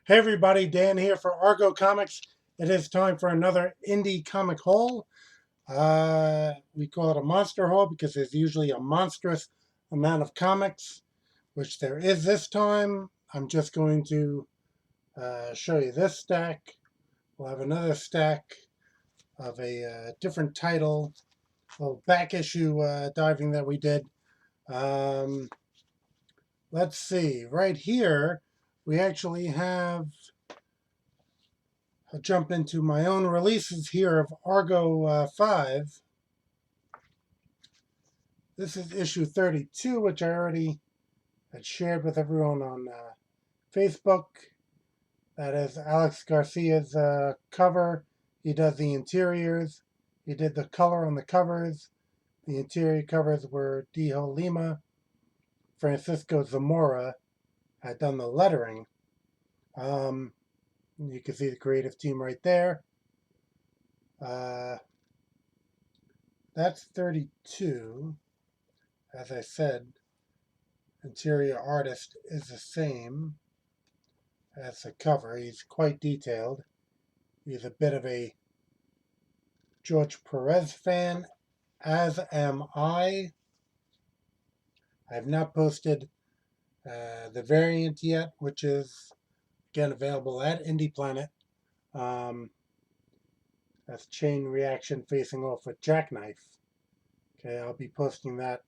Hey everybody, Dan here for Argo Comics. It is time for another indie comic haul. We call it a monster haul because there's usually a monstrous amount of comics, which there is this time. I'm just going to show you this stack. We'll have another stack of a different title, a little back issue diving that we did. Um, let's see, right here, we actually have I'll jump into my own releases here of Argo 5. This is issue 32, which I already had shared with everyone on Facebook. That is Alex Garcia's cover. He does the interiors. He did the color on the covers. The interior covers were Dijo Lima. Francisco Zamora had done the lettering. You can see the creative team right there. That's 32. As I said, interior artist is the same as the cover. He's quite detailed. He's a bit of a George Perez fan, as am I. I have not posted the variant yet, which is again available at Indie Planet. That's Chain Reaction facing off with Jackknife. Okay, I'll be posting that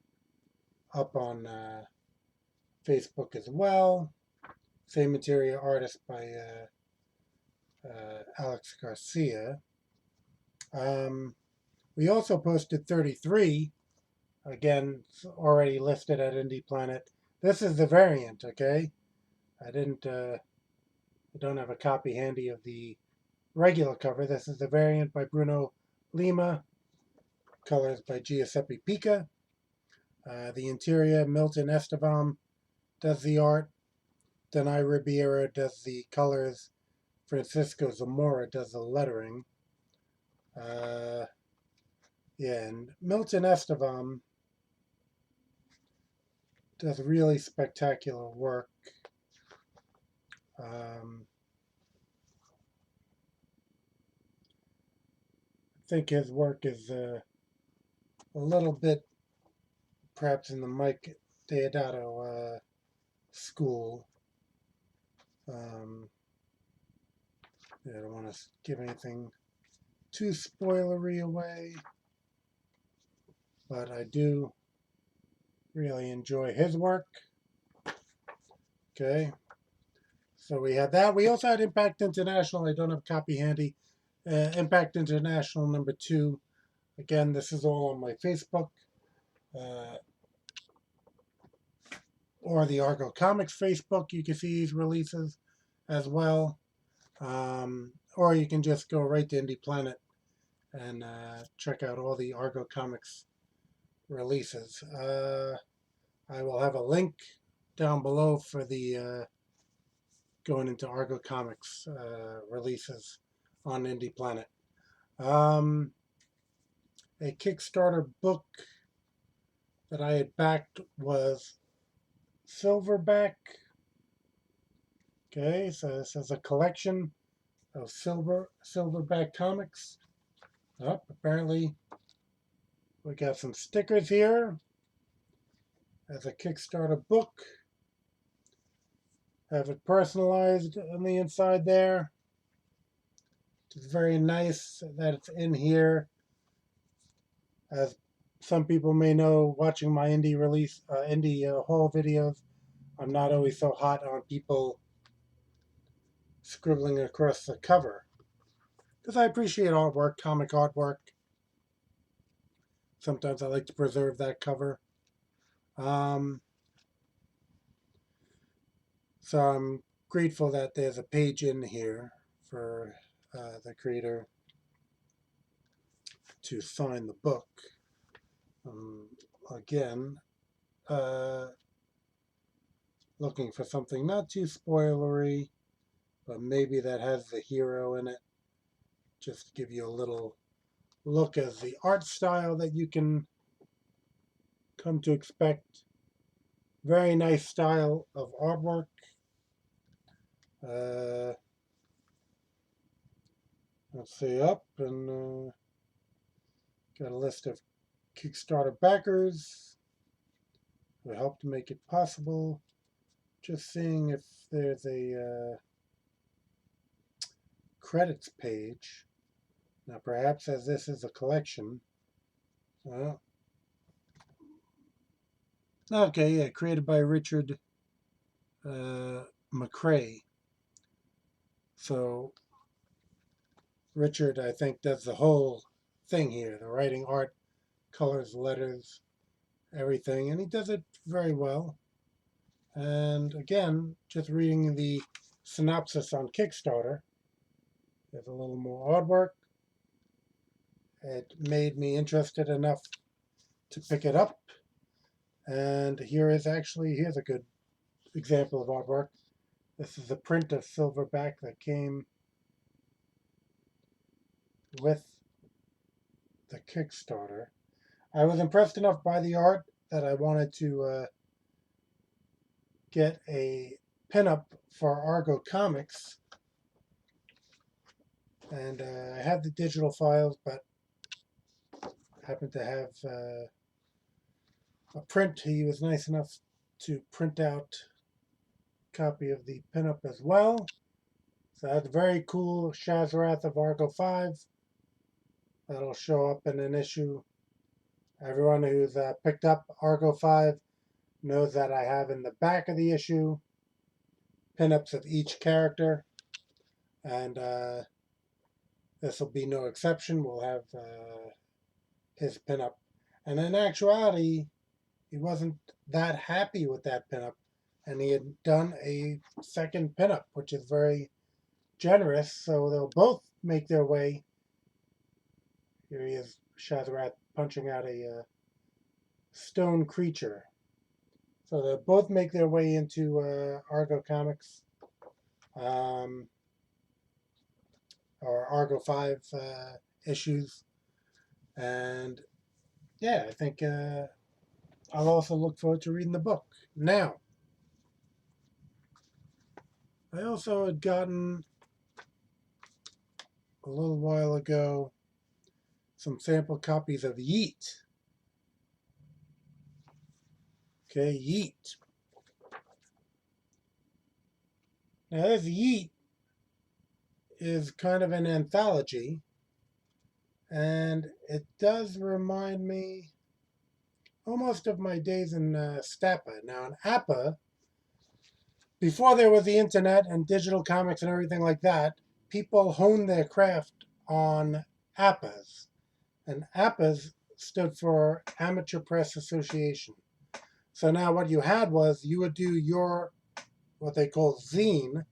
up on Facebook as well. Same interior artist by Alex Garcia. We also posted 33. Again, it's already listed at Indie Planet. This is the variant, okay? I don't have a copy handy of the regular cover. This is the variant by Bruno Lima. Colors by Giuseppe Pica. The interior, Milton Estevam does the art. Denai Ribeiro does the colors. Francisco Zamora does the lettering. And Milton Estevam does really spectacular work. I think his work is a little bit perhaps in the Mike Deodato school. I don't want to give anything too spoilery away, but I do really enjoy his work. Okay, so we had that. We also had Impact International. I don't have a copy handy. Impact International #2. Again, this is all on my Facebook or the Argo Comics Facebook. You can see these releases as well. Or you can just go right to Indie Planet and check out all the Argo Comics releases. I will have a link down below for the going into Argo Comics releases on Indie Planet. A Kickstarter book that I had backed was Silverback. Okay, so this is a collection of Silverback comics. Apparently we got some stickers here as a Kickstarter book. Have it personalized on the inside there. It's very nice that it's in here. As some people may know, watching my indie haul videos, I'm not always so hot on people scribbling across the cover, because I appreciate artwork, comic artwork. Sometimes I like to preserve that cover. So I'm grateful that there's a page in here for the creator to sign the book. Again, looking for something not too spoilery, but maybe that has the hero in it. Just to give you a little look at the art style that you can come to expect. Very nice style of artwork. Uh, let's see, up and got a list of Kickstarter backers who helped make it possible. Just seeing if there's a credits page. Now, perhaps as this is a collection. Okay, yeah, created by Richard McCrae. So Richard, I think, does the whole thing here: the writing, art, colors, letters, everything, and he does it very well. And again, just reading the synopsis on Kickstarter, there's a little more artwork. It made me interested enough to pick it up. And here's a good example of artwork. This is a print of Silverback that came with the Kickstarter. I was impressed enough by the art that I wanted to get a pinup for Argo Comics. And I have the digital files, but happened to have a print. He was nice enough to print out a copy of the pinup as well. So that's very cool. Shazarath of Argo 5. That'll show up in an issue. Everyone who's picked up Argo 5 knows that I have in the back of the issue pinups of each character. And this will be no exception. We'll have his pinup. And in actuality, he wasn't that happy with that pinup. And he had done a second pinup, which is very generous. So they'll both make their way. Here he is, Shazarath, punching out a stone creature. So they'll both make their way into Argo Comics. Or Argo 5 issues. And yeah, I think I'll also look forward to reading the book. Now, I also had gotten a little while ago some sample copies of Yeet. Okay, Yeet. Now, this Yeet is kind of an anthology, and it does remind me almost of my days in Stappa. Now, in Appa, before there was the internet and digital comics and everything like that, people honed their craft on APAs. And APAs stood for Amateur Press Association. So now what you had was you would do your, what they call zine.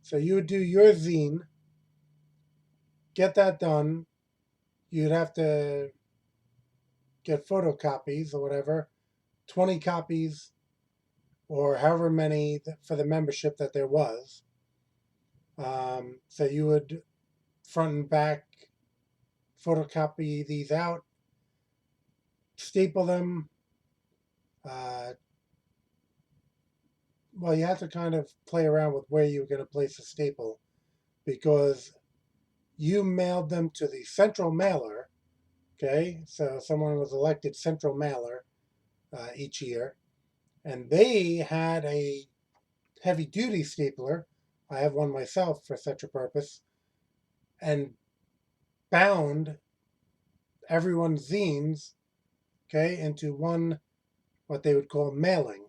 So you would do your zine, get that done. You'd have to get photocopies or whatever, 20 copies or however many for the membership that there was. So you would front and back photocopy these out, staple them. Well, you have to kind of play around with where you were going to place the staple, because you mailed them to the central mailer. Okay, so someone was elected central mailer each year, and they had a heavy-duty stapler. I have one myself for such a purpose, and bound everyone's zines, okay, into one, what they would call mailing.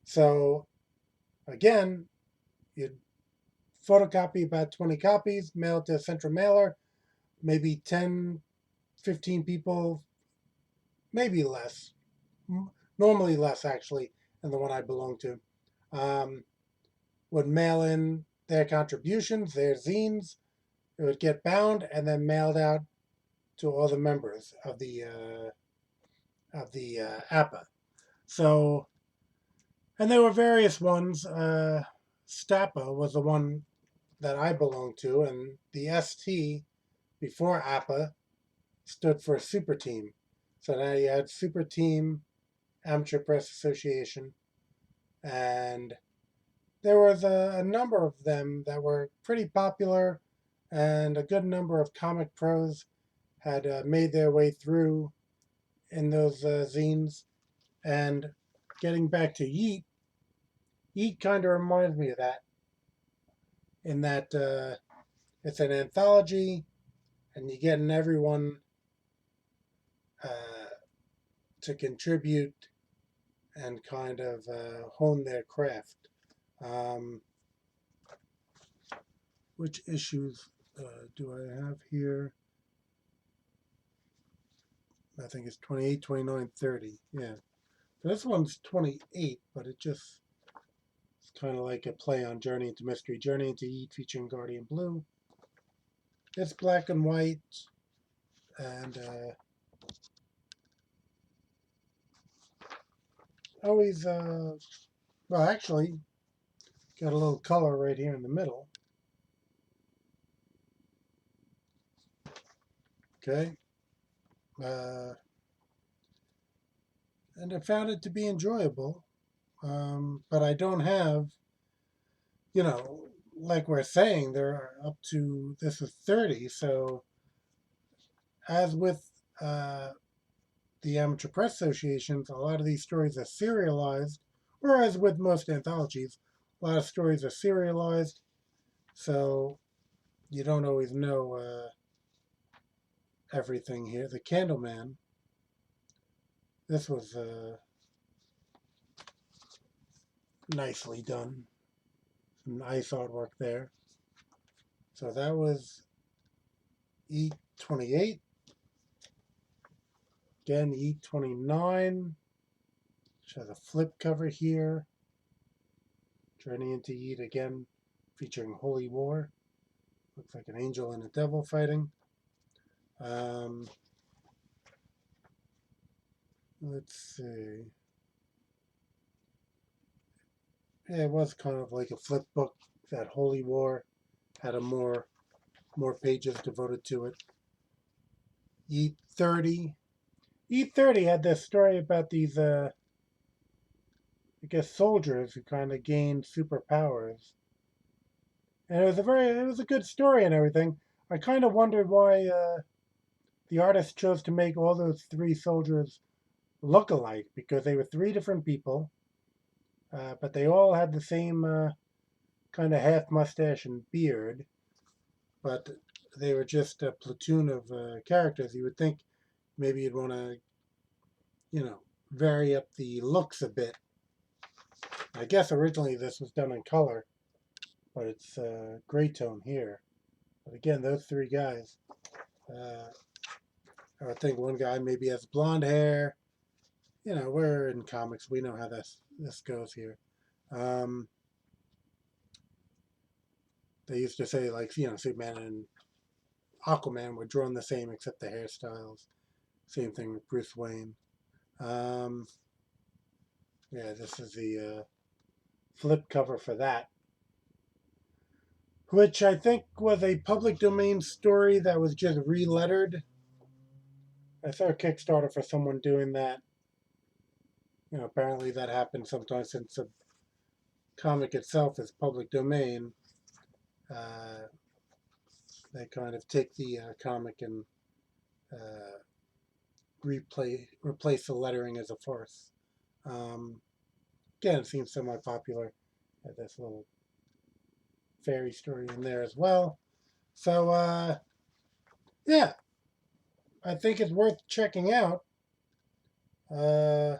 So, again, you'd photocopy about 20 copies, mail it to a central mailer, maybe 10, 15 people, maybe less, normally less actually than the one I belong to, would mail in their contributions, their zines. It would get bound and then mailed out to all the members of the APA. So, and there were various ones. Stappa was the one that I belonged to, and the ST before APA stood for Super Team. So now you had Super Team, Amateur Press Association, and there was a number of them that were pretty popular, and a good number of comic pros had made their way through in those zines. And getting back to Yeet, Yeet kind of reminds me of that, in that it's an anthology, and you're getting everyone uh, to contribute and kind of hone their craft. Um, which issues do I have here? I think it's 28, 29, 30. Yeah. So this one's 28, but it's kind of like a play on Journey into Mystery. Journey into Yeet featuring Guardian Blue. It's black and white, and always, well, actually, got a little color right here in the middle. Okay. And I found it to be enjoyable, but I don't have, like we're saying, they're up to, this is 30, so as with the Amateur Press Associations, a lot of these stories are serialized, or as with most anthologies, a lot of stories are serialized, so you don't always know everything here. The Candleman, this was nicely done. Some nice artwork there. So that was E28. Again, E29, which has a flip cover here. Journey into Yeet again, featuring Holy War. Looks like an angel and a devil fighting. Let's see. Yeah, it was kind of like a flip book. That Holy War had more pages devoted to it. Yeet 30. Yeet 30 had this story about these, I guess, soldiers who kind of gained superpowers. And it was a good story and everything. I kind of wondered why the artist chose to make all those three soldiers look alike, because they were three different people, but they all had the same kind of half mustache and beard, but they were just a platoon of characters. You would think maybe you'd want to, vary up the looks a bit. I guess originally this was done in color, but it's gray tone here. But again, those three guys, I think one guy maybe has blonde hair. We're in comics. We know how this goes here. They used to say, like, Superman and Aquaman were drawn the same except the hairstyles. Same thing with Bruce Wayne. Yeah, this is the flip cover for that, which I think was a public domain story that was just re-lettered. I saw a Kickstarter for someone doing that. Apparently that happens sometimes since the comic itself is public domain. They kind of take the comic and replace the lettering as a farce. Again, it seems semi-popular. This little fairy story in there as well. So, yeah, I think it's worth checking out. So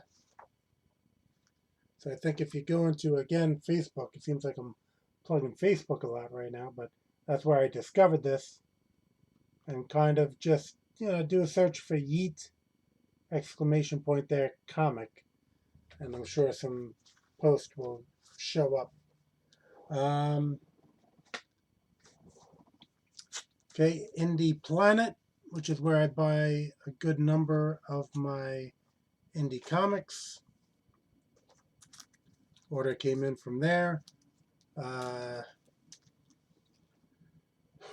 I think if you go into, again, Facebook, it seems like I'm plugging Facebook a lot right now, but that's where I discovered this, and kind of just, do a search for Yeet, ! There, comic, and I'm sure some post will show up. Okay, Indie Planet, which is where I buy a good number of my indie comics. Order came in from there.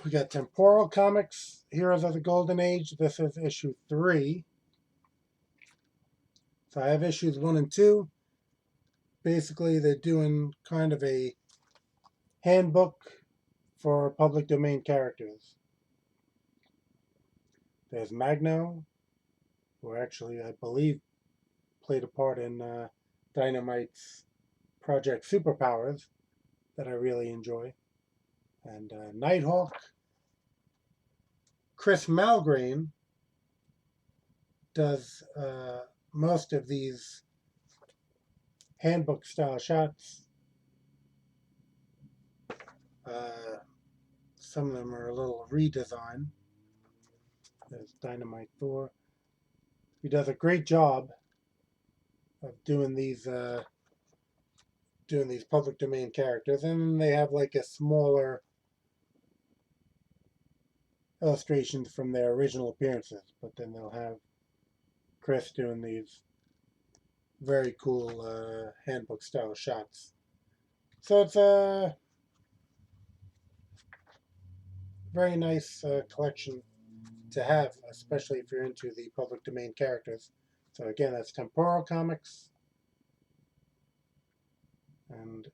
We got Temporal Comics, Heroes of the Golden Age. This is issue 3. So I have issues 1 and 2. Basically, they're doing kind of a handbook for public domain characters. There's Magno, who actually, I believe, played a part in Dynamite's Project Superpowers that I really enjoy. And Nighthawk, Chris Malgrain does most of these handbook style shots. Some of them are a little redesign. There's Dynamite Thor. He does a great job of doing these public domain characters, and they have like a smaller illustrations from their original appearances, but then they'll have Chris doing these very cool handbook style shots. So it's a very nice collection to have, especially if you're into the public domain characters. So again, that's Temporal Comics, and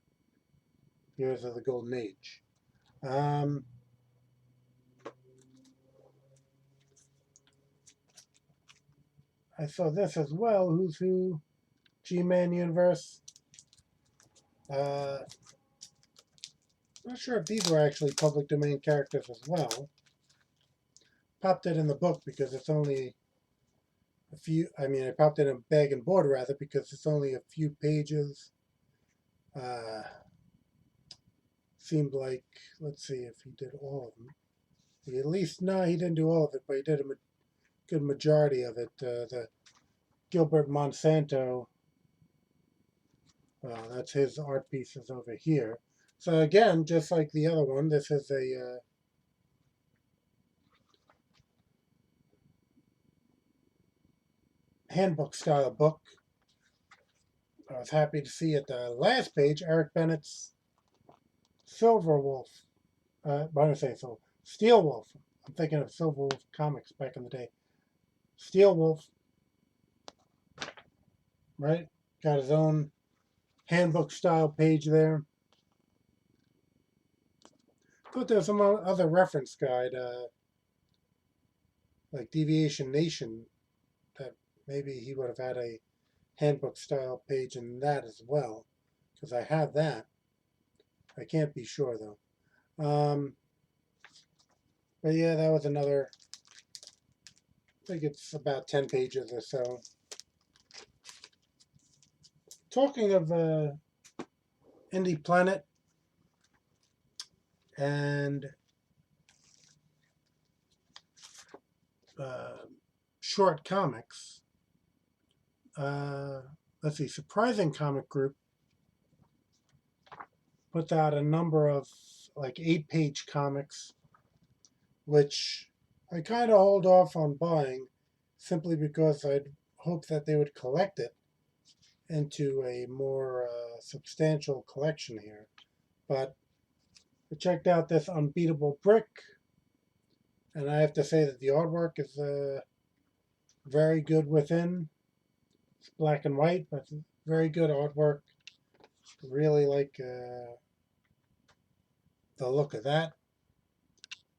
Heroes of the Golden Age. I saw this as well, Who's Who, G-Man Universe. Not sure if these were actually public domain characters as well. Popped it in the book because it's only a few, I mean, I popped it in bag and board rather because it's only a few pages. Seemed like, let's see if he did all of them. He at least, no, he didn't do all of it, but he did a good majority of it. The Gilbert Monsanto, that's his art pieces over here. So again, just like the other one, this is a handbook style book. I was happy to see at the last page Eric Bennett's Silver Wolf. Why did I say so? Steel Wolf. I'm thinking of Silver Wolf comics back in the day. Steel Wolf, right? Got his own handbook style page there. But there's some other reference guide, like Deviation Nation, that maybe he would have had a handbook style page in that as well, because I have that. I can't be sure though. But yeah, that was another, I think it's about 10 pages or so. Talking of Indie Planet and short comics, let's see, Surprising Comic Group puts out a number of like 8-page comics, which I kind of hold off on buying simply because I'd hope that they would collect it into a more substantial collection here. But I checked out this Unbeatable Brick, and I have to say that the artwork is very good within. It's black and white, but very good artwork. Really like the look of that.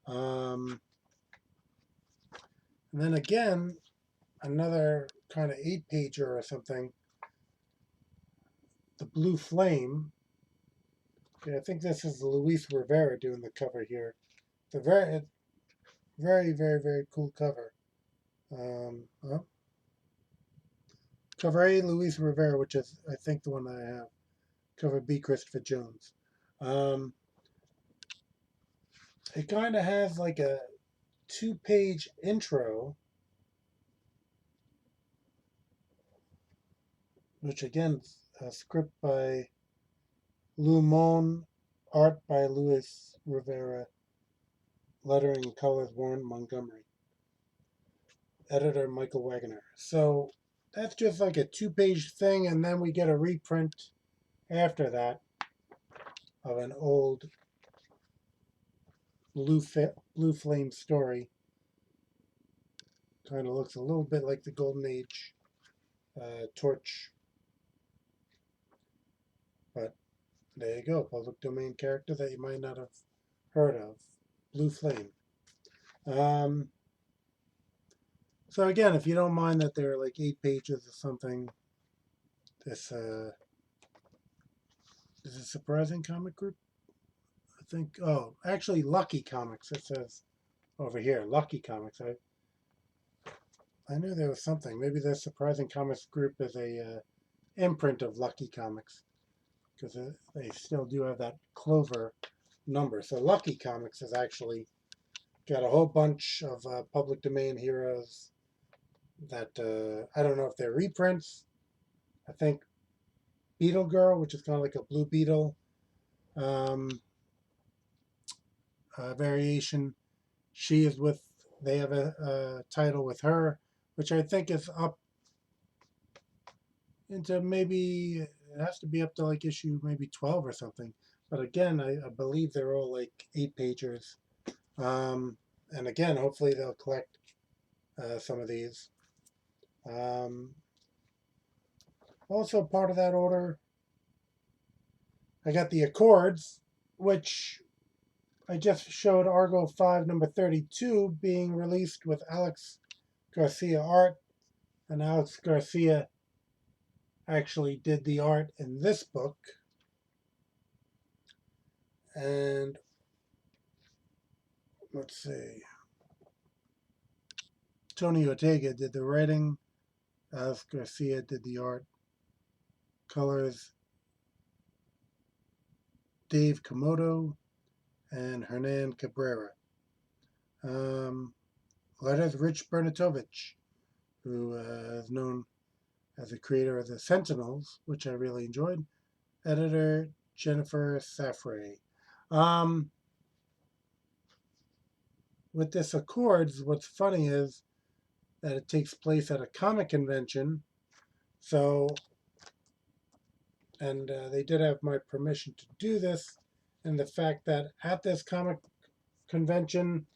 And then again, another kind of 8-pager or something. The Blue Flame. Yeah, I think this is Luis Rivera doing the cover here. The very, very, very, very cool cover. Cover A, Luis Rivera, which is, I think, the one that I have. Cover B, Christopher Jones. It kind of has like a 2-page intro, which again, a script by Lou Mon, art by Luis Rivera, lettering and colors Warren Montgomery, editor Michael Wagner. So that's just like a 2-page thing, and then we get a reprint after that of an old Blue Flame story. Kind of looks a little bit like the Golden Age torch. But There you go, public domain character that you might not have heard of. Blue Flame. Um, so again, if you don't mind that there are like 8 pages or something, this is a surprising comic group. I think. Oh, actually, Lucky Comics. It says over here, Lucky Comics. I knew there was something. Maybe the Surprising Comics group is a imprint of Lucky Comics because they still do have that Clover number. So Lucky Comics has actually got a whole bunch of public domain heroes that I don't know if they're reprints. I think Beetle Girl, which is kind of like a Blue Beetle um, variation. She is with. They have a title with her, which I think is up into maybe it has to be up to like issue maybe 12 or something. But again, I believe they're all like 8 pagers. And again, hopefully they'll collect some of these. Also, part of that order, I got the Accords, which I just showed Argo 5 number 32 being released with Alex Garcia art. And Alex Garcia actually did the art in this book. And let's see. Tony Ortega did the writing. Alex Garcia did the art. Colors Dave Komodo and Hernan Cabrera. Letters Rich Bernatovich, who is known as the creator of the Sentinels, which I really enjoyed. Editor Jennifer Safray. With this Accords, what's funny is that it takes place at a comic convention. So, and they did have my permission to do this, and the fact that at this comic convention,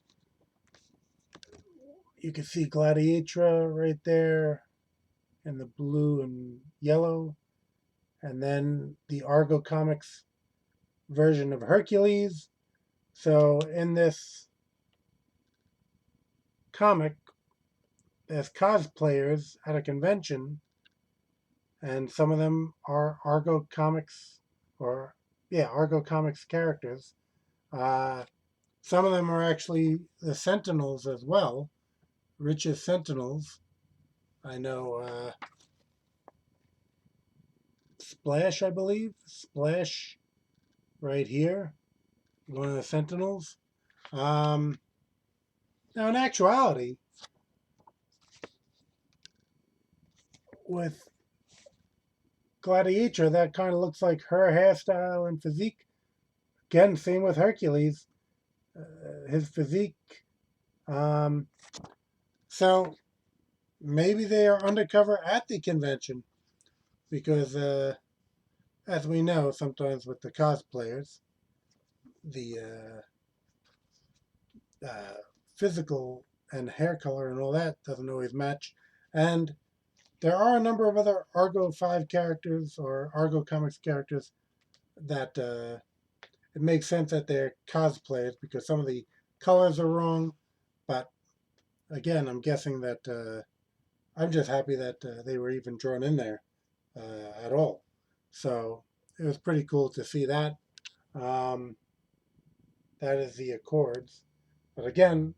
you can see Gladiatra right there in the blue and yellow, and then the Argo Comics version of Hercules. So in this comic, there's cosplayers at a convention, and some of them are Argo Comics, or yeah, Argo Comics characters. Some of them are actually the Sentinels as well, Rich's Sentinels. I know Splash, I believe. Splash right here, one of the Sentinels. Now, in actuality, with Gladiator, that kind of looks like her hairstyle and physique. Again, same with Hercules, his physique. Um, so maybe they are undercover at the convention because, as we know, sometimes with the cosplayers, the physical and hair color and all that doesn't always match. And there are a number of other Argo 5 characters or Argo Comics characters that it makes sense that they're cosplayers because some of the colors are wrong. But again, I'm guessing that I'm just happy that they were even drawn in there at all. So it was pretty cool to see that. Um, that is the Accords. But again,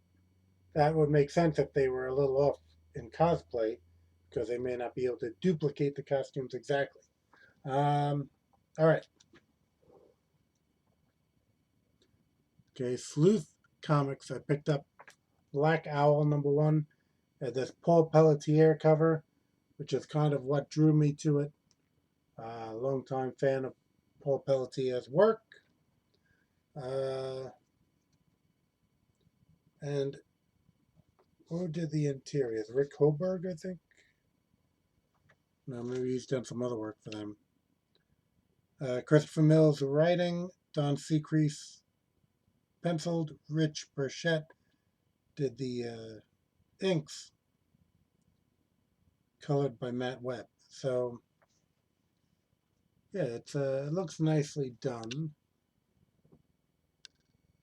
that would make sense if they were a little off in cosplay because they may not be able to duplicate the costumes exactly. All right. Okay, Sleuth Comics. I picked up Black Owl #1 at this Paul Pelletier cover, which is kind of what drew me to it. Longtime fan of Paul Pelletier's work. And who did the interiors? Rick Hoberg, I think. No, maybe he's done some other work for them. Christopher Mills writing, Don Seacrease penciled, Rich Burchett did the inks, colored by Matt Webb. So yeah, it looks nicely done.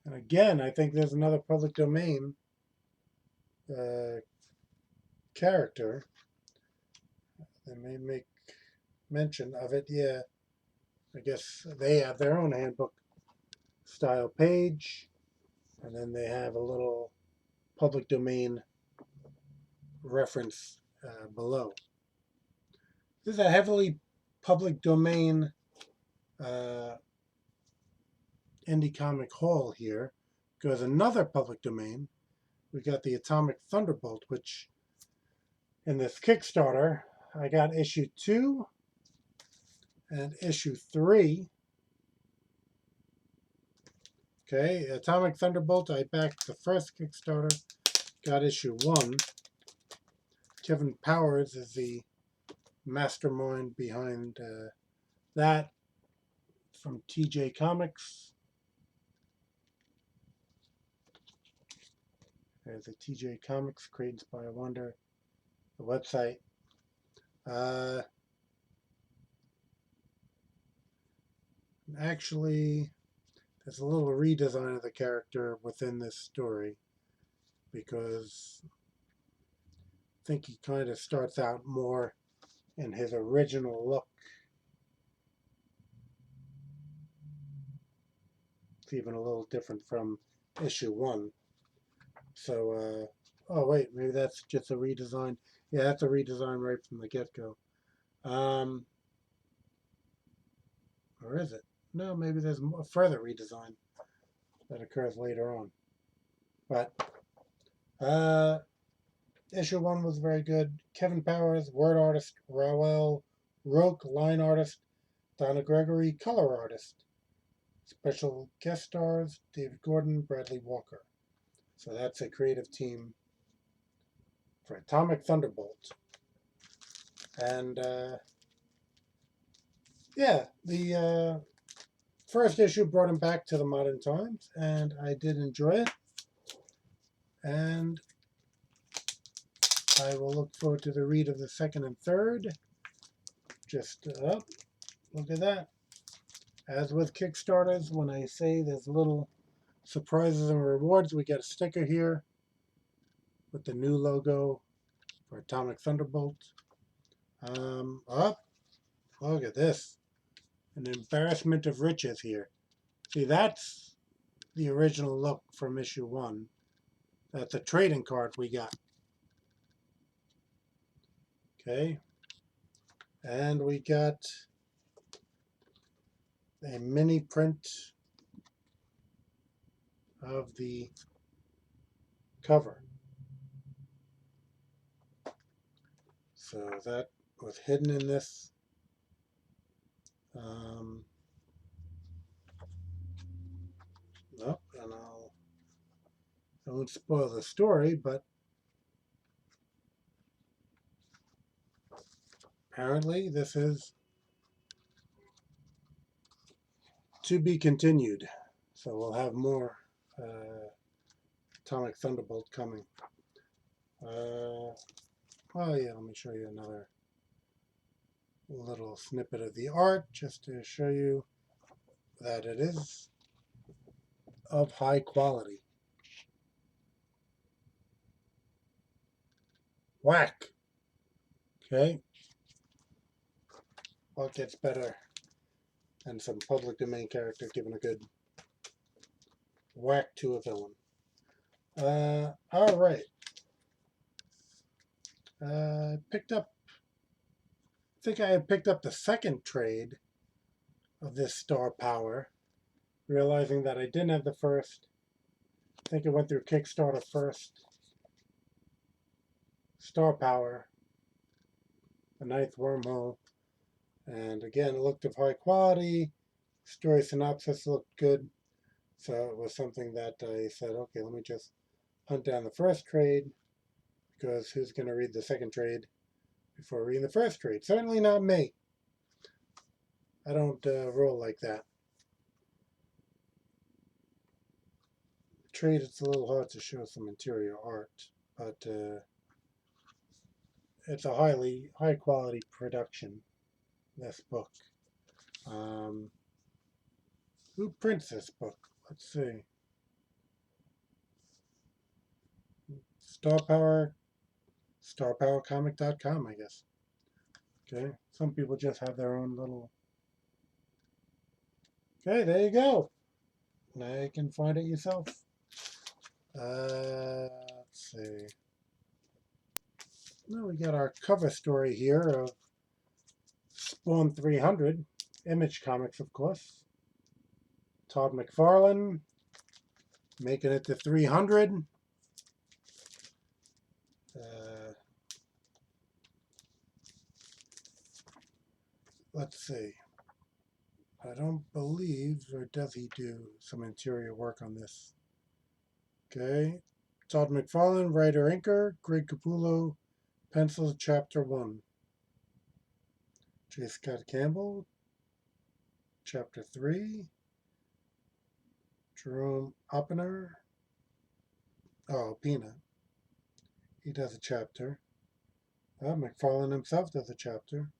And again, I think there's another public domain uh, character. They may make mention of it. Yeah, I guess they have their own handbook style page, and then they have a little public domain reference below. This is a heavily public domain uh, indie comic haul here, because another public domain, we got the Atomic Thunderbolt, which in this Kickstarter, I got issue 2 and issue 3. Okay, Atomic Thunderbolt, I backed the first Kickstarter, got issue 1. Kevin Powers is the mastermind behind that from TJ Comics. There's a TJ Comics, Created by a Wonder, the website. Actually, there's a little redesign of the character within this story because I think he kind of starts out more in his original look. It's even a little different from issue 1. So, oh wait, maybe that's just a redesign. Yeah, that's a redesign right from the get-go. Or is it? No, maybe there's a further redesign that occurs later on. But issue 1 was very good. Kevin Powers, word artist. Raoul Roque, line artist. Donna Gregory, color artist. Special guest stars, David Gordon, Bradley Walker. So that's a creative team for Atomic Thunderbolt. And yeah, the first issue brought him back to the modern times, and I did enjoy it. And I will look forward to the read of the second and third. Just up, look at that. As with Kickstarters, when I say there's little surprises and rewards, we get a sticker here with the new logo for Atomic Thunderbolt. Up, look at this. An embarrassment of riches here. See, that's the original look from issue 1. That's a trading card we got. Okay. And we got a mini print of the cover. So that was hidden in this. Nope, and I won't spoil the story, but apparently this is to be continued. So we'll have more Atomic Thunderbolt coming. Oh yeah, let me show you another little snippet of the art just to show you that it is of high quality. Whack! Okay. What gets better than some public domain character giving a good whack to a villain? All right. I think I had picked up the second trade of this Star Power, realizing that I didn't have the first. I think it went through Kickstarter first. Star Power, the ninth wormhole. And again, it looked of high quality. Story synopsis looked good. So it was something that I said, okay, let me just hunt down the first trade, because who's going to read the second trade before reading the first trade? Certainly not me. I don't roll like that. Trade, it's a little hard to show some interior art, but it's a high quality production, this book. Who prints this book? Let's see. Star Power, StarPowerComic.com, I guess. Okay, some people just have their own little. Okay, there you go. Now you can find it yourself. Let's see. Well, we got our cover story here of Spawn 300, Image Comics, of course. Todd McFarlane making it to 300. Let's see. I don't believe, or does he do some interior work on this? Okay. Todd McFarlane, writer, inker. Greg Capullo, pencils, chapter 1. J. Scott Campbell, chapter 3. Jerome Oppener. Oh, Pina. He does a chapter. McFarlane himself does a chapter.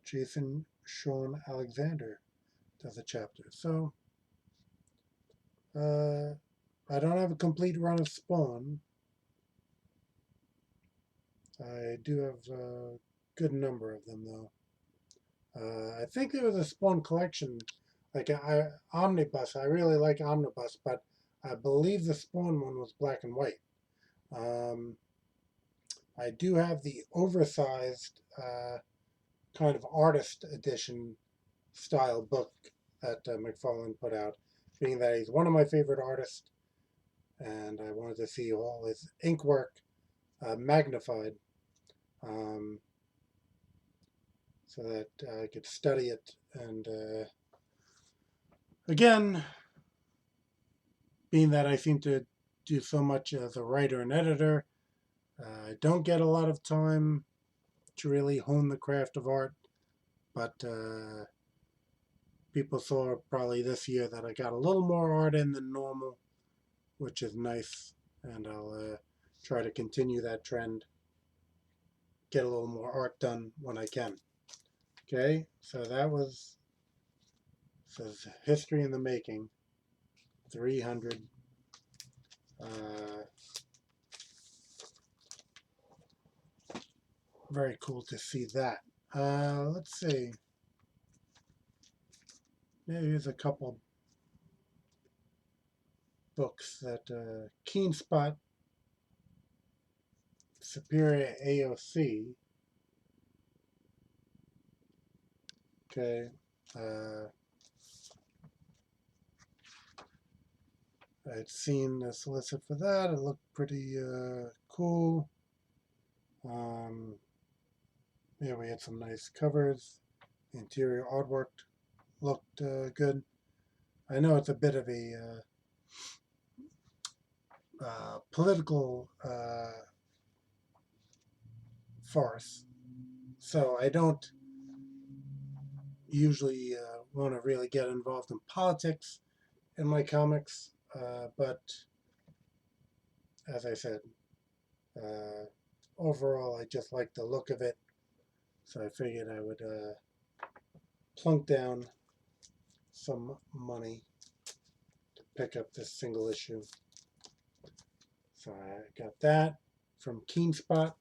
Jason Sean Alexander does a chapter. So, I don't have a complete run of Spawn. I do have a good number of them, though. I think there was a Spawn collection, like Omnibus. I really like Omnibus, but I believe the Spawn one was black and white. I do have the oversized kind of artist edition style book that McFarlane put out, being that he's one of my favorite artists, and I wanted to see all his ink work magnified, so that I could study it. And again, being that I seem to do so much as a writer and editor, I don't get a lot of time to really hone the craft of art, but people saw probably this year that I got a little more art in than normal, which is nice, and I'll try to continue that trend, get a little more art done when I can. Okay, so that was, says History in the Making, 300. Very cool to see that. Let's see. Yeah, here's a couple books that Keenspot, Superior AOC. Okay. I'd seen the solicit for that. It looked pretty cool. Yeah, we had some nice covers. The interior artwork looked good. I know it's a bit of a political farce, so I don't usually want to really get involved in politics in my comics, but as I said, overall I just like the look of it, so I figured I would plunk down some money to pick up this single issue. So I got that from Keenspot.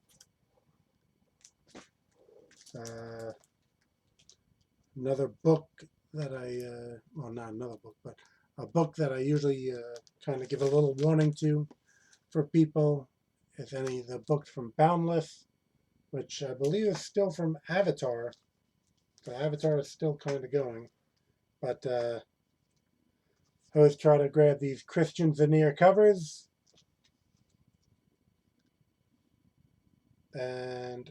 Another book that well, not another book, but a book that I usually kind of give a little warning to for people is any of the books from Boundless, which I believe is still from Avatar. So Avatar is still kind of going, but I always try to grab these Christian veneer covers. And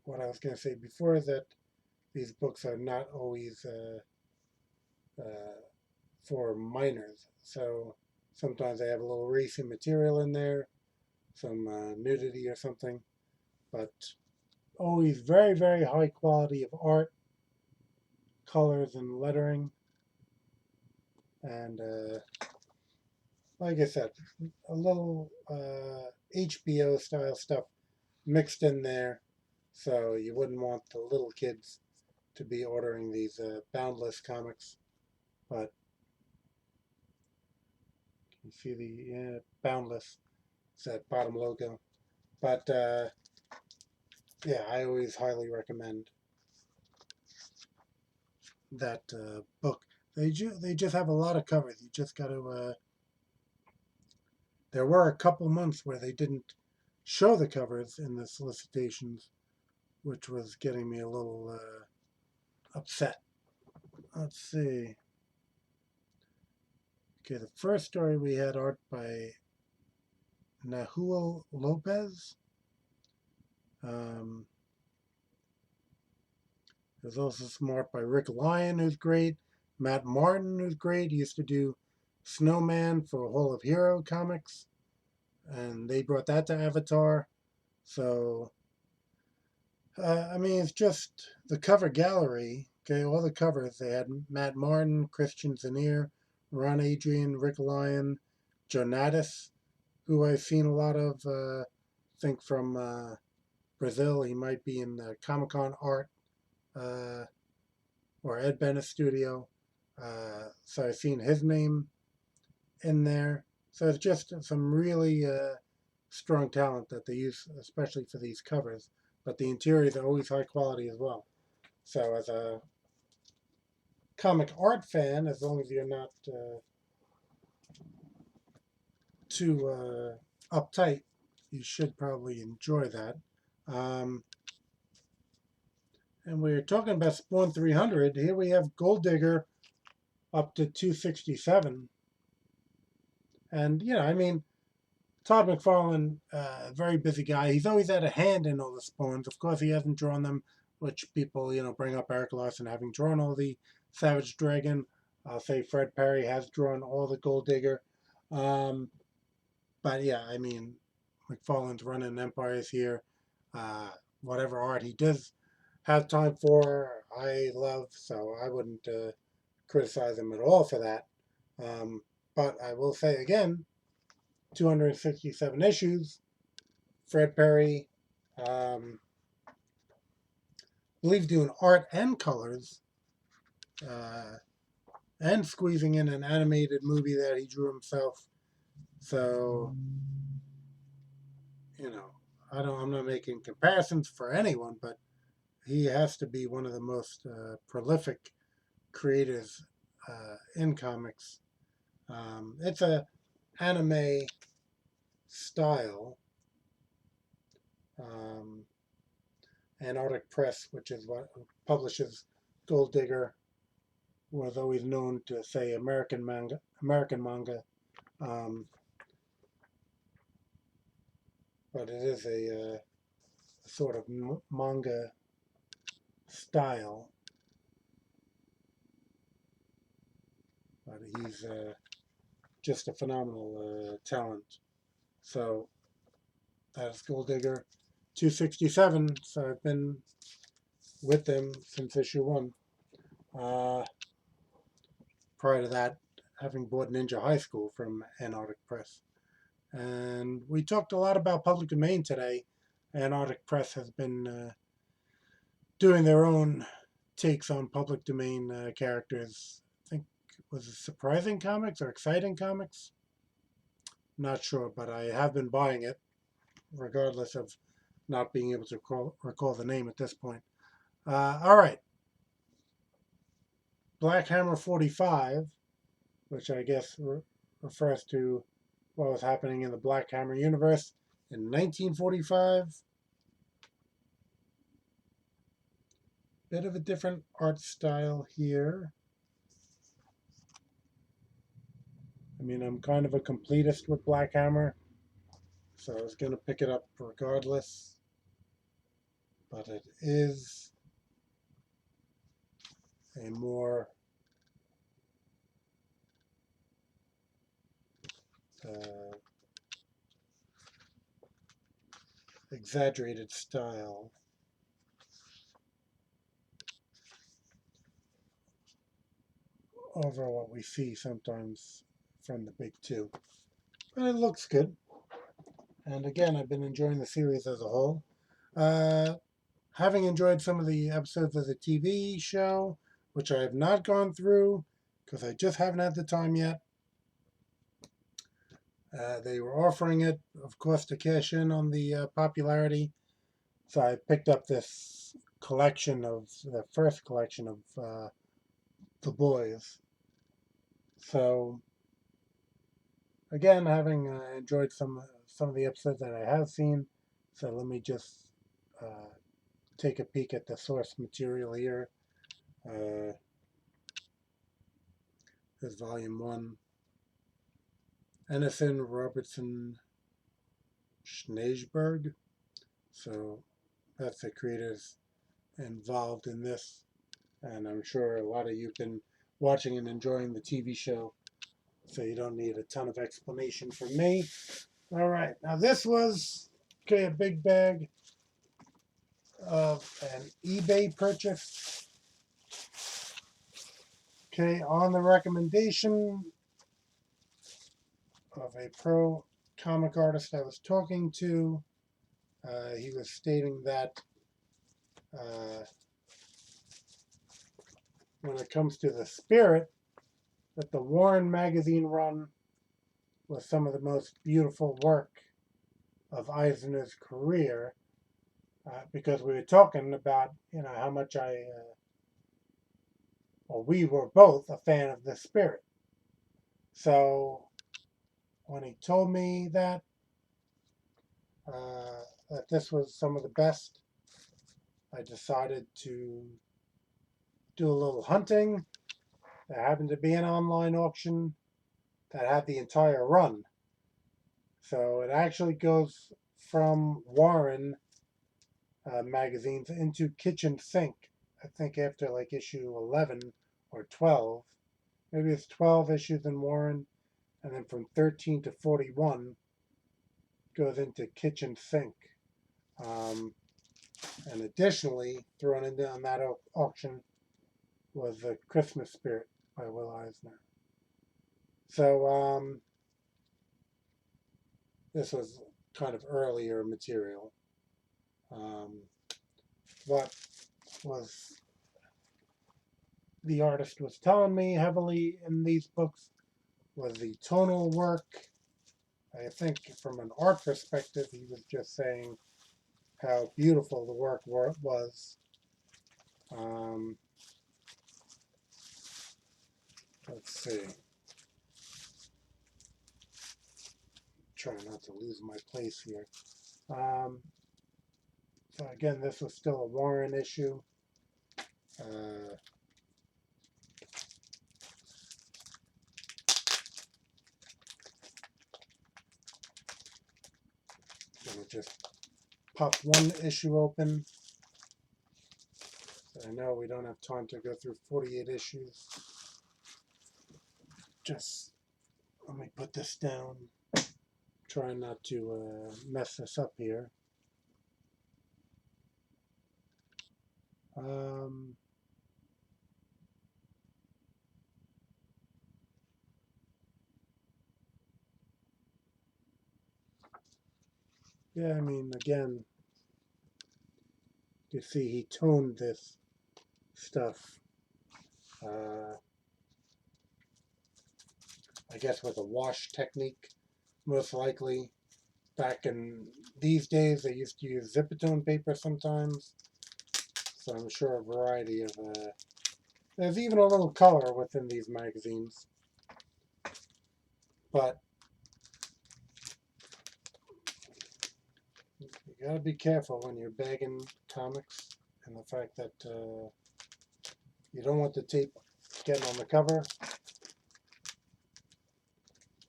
what I was going to say before is that these books are not always for minors. So sometimes they have a little racy material in there, some nudity or something, but always very, very high quality of art, colors, and lettering. And like I said, a little HBO style stuff mixed in there, so you wouldn't want the little kids to be ordering these Boundless comics, but you see the Boundless, it's that bottom logo. But yeah, I always highly recommend that book. They just have a lot of covers. You just got to. There were a couple months where they didn't show the covers in the solicitations, which was getting me a little upset. Let's see. Okay, the first story we had art by Nahuel Lopez. There's also some art by Rick Lyon, who's great. Matt Martin, who's great. He used to do Snowman for Hall of Hero comics, and they brought that to Avatar. So, I mean, it's just the cover gallery. Okay, all the covers. They had Matt Martin, Christian Zanier, Ron Adrian, Rick Lyon, Jonatas, who I've seen a lot of. I think from Brazil. He might be in Comic Con art. Or Ed Bennett Studio. So I've seen his name in there. So it's just some really strong talent that they use, especially for these covers. But the interiors are always high quality as well. So as a comic art fan, as long as you're not too uptight, you should probably enjoy that. And we're talking about Spawn 300. Here we have Gold Digger up to 267. And, you know, I mean, Todd McFarlane, very busy guy. He's always had a hand in all the Spawns. Of course, he hasn't drawn them, which people, you know, bring up Eric Larson having drawn all the Savage Dragon. I'll say Fred Perry has drawn all the Gold Digger. But yeah, I mean, McFarlane's running empires here. Whatever art he does have time for, I love, so I wouldn't criticize him at all for that. But I will say again, 267 issues. Fred Perry, I believe doing art and colors, and squeezing in an animated movie that he drew himself. So, you know, I'm not making comparisons for anyone, but he has to be one of the most prolific creators in comics. It's a anime style. Antarctic Press, which is what publishes Gold Digger, was always known to say American manga. But it is a sort of manga style. But he's just a phenomenal talent. So that's Gold Digger 267. So I've been with them since issue 1. Prior to that, having bought Ninja High School from Antarctic Press. And we talked a lot about public domain today. Antarctic Press has been doing their own takes on public domain characters. I think it was Surprising Comics or Exciting Comics. Not sure, but I have been buying it, regardless of not being able to recall the name at this point. All right. Black Hammer 45, which I guess refers to what was happening in the Black Hammer universe in 1945. Bit of a different art style here. I mean, I'm kind of a completist with Black Hammer, so I was going to pick it up regardless. But it is a more exaggerated style. Over what we see sometimes from the big two. But it looks good. And again, I've been enjoying the series as a whole. having enjoyed some of the episodes of the TV show, which I have not gone through because I just haven't had the time yet. They were offering it, of course, to cash in on the popularity. So I picked up this collection of the first collection of The Boys. So again, having enjoyed some of the episodes that I have seen, so let me just take a peek at the source material here. There's Volume 1. Ennison Robertson Schneisberg. So that's the creators involved in this. And I'm sure a lot of you have been watching and enjoying the TV show, so you don't need a ton of explanation from me. All right, now this was, okay, a big bag of an eBay purchase. Okay, on the recommendation of a pro comic artist I was talking to, he was stating that when it comes to the Spirit, that the Warren magazine run was some of the most beautiful work of Eisner's career, because we were talking about, how much we were both a fan of the Spirit. So when he told me that this was some of the best, I decided to do a little hunting. There happened to be an online auction that had the entire run. So it actually goes from Warren magazines into Kitchen Sink. I think after like issue 11 or 12. Maybe it's 12 issues in Warren, and then from 13 to 41 goes into Kitchen Sink. And additionally, thrown into on that auction was The Christmas Spirit by Will Eisner. So this was kind of earlier material. What was the artist was telling me heavily in these books was the tonal work. I think from an art perspective, he was just saying how beautiful the work was. Let's see. Try not to lose my place here. So again, this was still a Warren issue. Gonna just pop one issue open. I know we don't have time to go through 48 issues. Just let me put this down. Try not to mess this up here. Yeah, I mean, again, you see he toned this stuff. I guess with a wash technique, most likely. Back in these days, they used to use Zipatone paper sometimes. So I'm sure a variety of... there's even a little color within these magazines. But you gotta be careful when you're bagging comics, and the fact that you don't want the tape getting on the cover.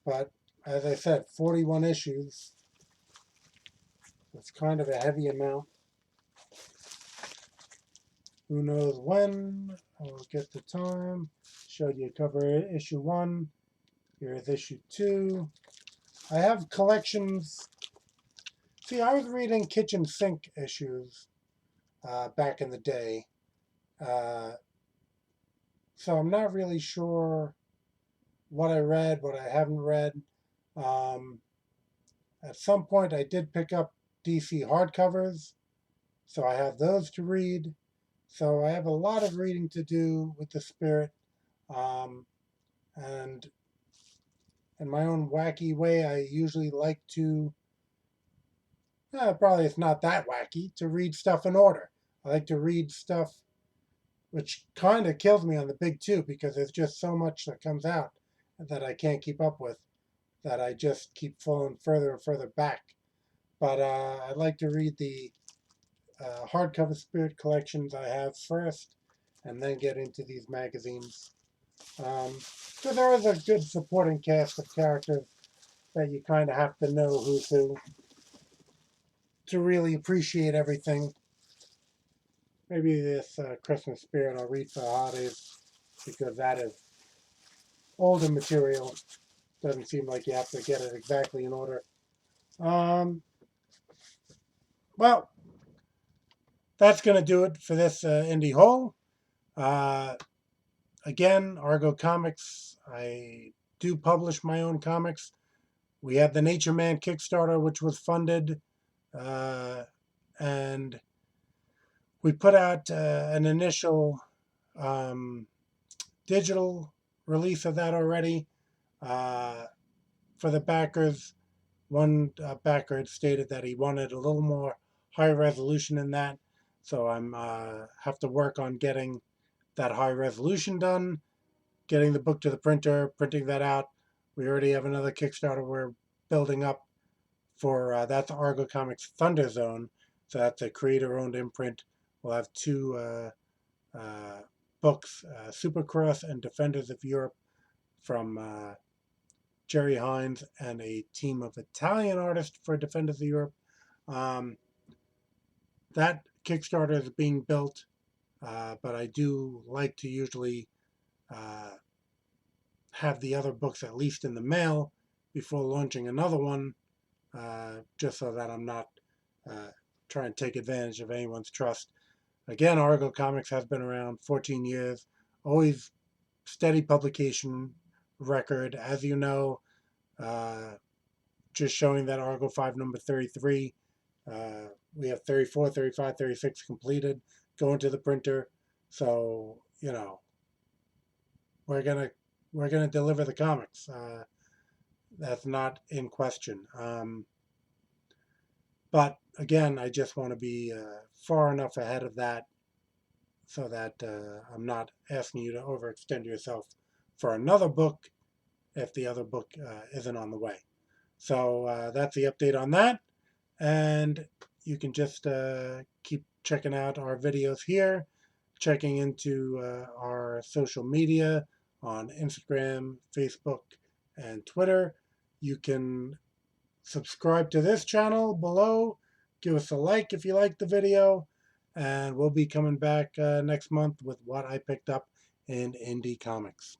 But as I said, 41 issues. It's kind of a heavy amount. Who knows when I'll get the time. Showed you cover issue 1. Here's issue 2. I have collections. See, I was reading Kitchen Sink issues back in the day. So I'm not really sure what I read, what I haven't read. At some point, I did pick up DC hardcovers. So I have those to read. So I have a lot of reading to do with the Spirit. Um, and in my own wacky way, I usually like to, probably it's not that wacky, to read stuff in order. I like to read stuff, which kind of kills me on the big two because there's just so much that comes out that I can't keep up with, that I just keep falling further and further back. But I like to read the hardcover Spirit collections I have first, and then get into these magazines. So there is a good supporting cast of characters that you kind of have to know who's who to really appreciate everything. Maybe this Christmas Spirit I'll read for the holidays because that is older material. Doesn't seem like you have to get it exactly in order. Um, well, that's going to do it for this indie haul. Uh, again, Argo Comics, I do publish my own comics. We had the Nature Man Kickstarter, which was funded, and we put out an initial um, digital release of that already. For the backers, one backer had stated that he wanted a little more high resolution in that, so I'm have to work on getting that high resolution done, getting the book to the printer, printing that out. We already have another Kickstarter we're building up for that's Argo Comics Thunder Zone, so that's a creator-owned imprint. We'll have two books, Supercross and Defenders of Europe, from Jerry Hines and a team of Italian artists for Defenders of Europe. Um, that Kickstarter is being built, but I do like to usually uh, have the other books at least in the mail before launching another one, just so that I'm not trying to take advantage of anyone's trust. Again, Argo Comics has been around 14 years, always steady publication record, as you know. Uh, just showing that Argo 5 number 33. We have 34, 35, 36 completed, going to the printer. So, you know, we're gonna deliver the comics. That's not in question. But again, I just want to be far enough ahead of that so that I'm not asking you to overextend yourself for another book if the other book isn't on the way. So that's the update on that. And you can just keep checking out our videos here, checking into our social media on Instagram, Facebook, and Twitter. You can subscribe to this channel below. Give us a like if you like the video. And we'll be coming back next month with what I picked up in indie comics.